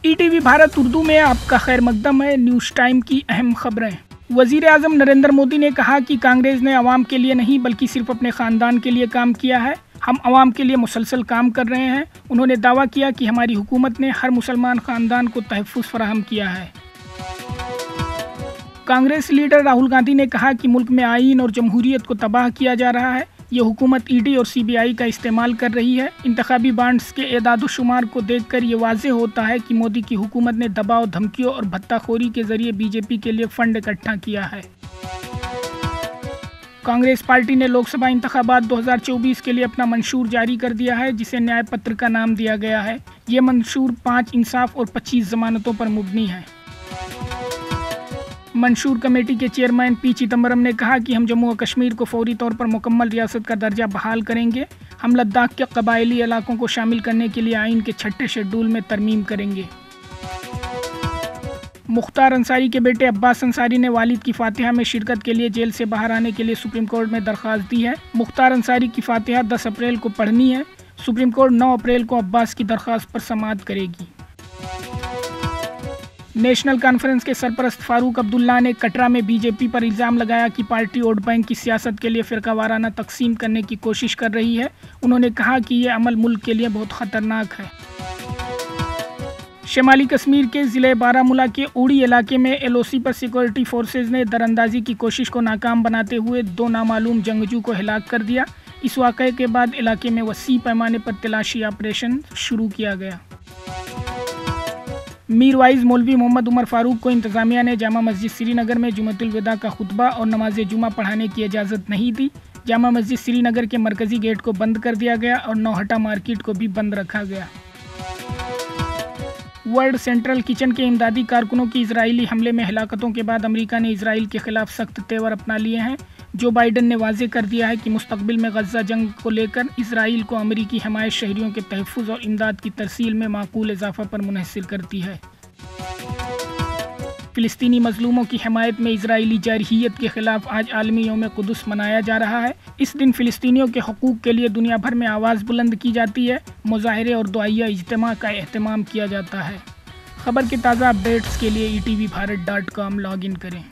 E T V Bharat Urdu میں آپ کا خیر مقدم ہے۔ نیوز ٹائم کی اہم خبریں۔ وزیر اعظم نریندر مودی نے کہا کہ کانگریس نے عوام کے لیے نہیں بلکہ صرف اپنے خاندان کے لیے کام کیا ہے۔ ہم عوام کے لیے مسلسل کام کر رہے ہیں۔ انہوں نے دعویٰ کیا کہ ہماری حکومت نے ہر مسلمان خاندان کو تحفظ فراہم کیا ہے۔ کانگریس لیڈر راہل گاندھی نے کہا کہ ملک میں آئین اور جمہوریت کو تباہ کیا جا رہا ہے۔ یہ حکومت ای ڈی اور سی بی آئی کا استعمال کر رہی ہے۔ انتخابی بانڈز کے اعداد و شمار کو دیکھ کر یہ واضح ہوتا ہے کہ مودی کی حکومت نے دباؤ، دھمکیوں اور بھتہ خوری کے ذریعے بی جے پی کے لیے فنڈ اکٹھا کیا ہے۔ کانگریس پارٹی نے لوک سبھا انتخابات 2024 کے لیے اپنا منشور جاری کر دیا ہے، جسے نیائے پتر کا نام دیا گیا ہے۔ یہ منشور 5 انصاف اور 25 ضمانتوں پر مبنی ہے۔ منشور کمیٹی کے چیئرمین پی چدمبرم نے کہا کہ ہم جموں و کشمیر کو فوری طور پر مکمل ریاست کا درجہ بحال کریں گے۔ ہم لداخ کے قبائلی علاقوں کو شامل کرنے کے لیے آئین کے 6 شیڈول میں ترمیم کریں گے۔ مختار انصاری کے بیٹے عباس انصاری نے والد کی فاتحہ میں شرکت کے لیے جیل سے باہر آنے کے لیے سپریم کورٹ میں درخواست دی ہے۔ مختار انصاری کی فاتحہ 10 اپریل کو پڑھنی ہے۔ سپریم کورٹ 9 اپریل کو عباس کی درخواست پر سماعت کرے گی۔ نیشنل کانفرنس کے سرپرست فاروق عبداللہ نے کٹرا میں بی جے پی پر الزام لگایا کہ پارٹی ووٹ بینک کی سیاست کے لیے فرقہ وارانہ تقسیم کرنے کی کوشش کر رہی ہے۔ انہوں نے کہا کہ یہ عمل ملک کے لیے بہت خطرناک ہے۔ شمالی کشمیر کے ضلع بارہ مولہ کے اوڑی علاقے میں ایل او سی پر سیکورٹی فورسز نے دراندازی کی کوشش کو ناکام بناتے ہوئے 2 نامعلوم جنگجو کو ہلاک کر دیا۔ اس واقعے کے بعد علاقے میں وسیع پیمانے پر تلاشی آپریشن شروع کیا گیا۔ میر وائز مولوی محمد عمر فاروق کو انتظامیہ نے جامع مسجد سری نگر میں جمعۃ الوداع کا خطبہ اور نماز جمعہ پڑھانے کی اجازت نہیں دی۔ جامع مسجد سری نگر کے مرکزی گیٹ کو بند کر دیا گیا اور نوہٹا مارکیٹ کو بھی بند رکھا گیا۔ ورلڈ سینٹرل کچن کے امدادی کارکنوں کی اسرائیلی حملے میں ہلاکتوں کے بعد امریکہ نے اسرائیل کے خلاف سخت تیور اپنا لیے ہیں۔ جو بائیڈن نے واضح کر دیا ہے کہ مستقبل میں غزہ جنگ کو لے کر اسرائیل کو امریکی حمایت شہریوں کے تحفظ اور امداد کی ترسیل میں معقول اضافہ پر منحصر کرتی ہے۔ فلسطینی مظلوموں کی حمایت میں اسرائیلی جارحیت کے خلاف آج عالمی یوم قدس منایا جا رہا ہے۔ اس دن فلسطینیوں کے حقوق کے لیے دنیا بھر میں آواز بلند کی جاتی ہے، مظاہرے اور دعائیہ اجتماع کا اہتمام کیا جاتا ہے۔ خبر کے تازہ اپڈیٹس کے لیے ETVBharat.com لاگ ان کریں۔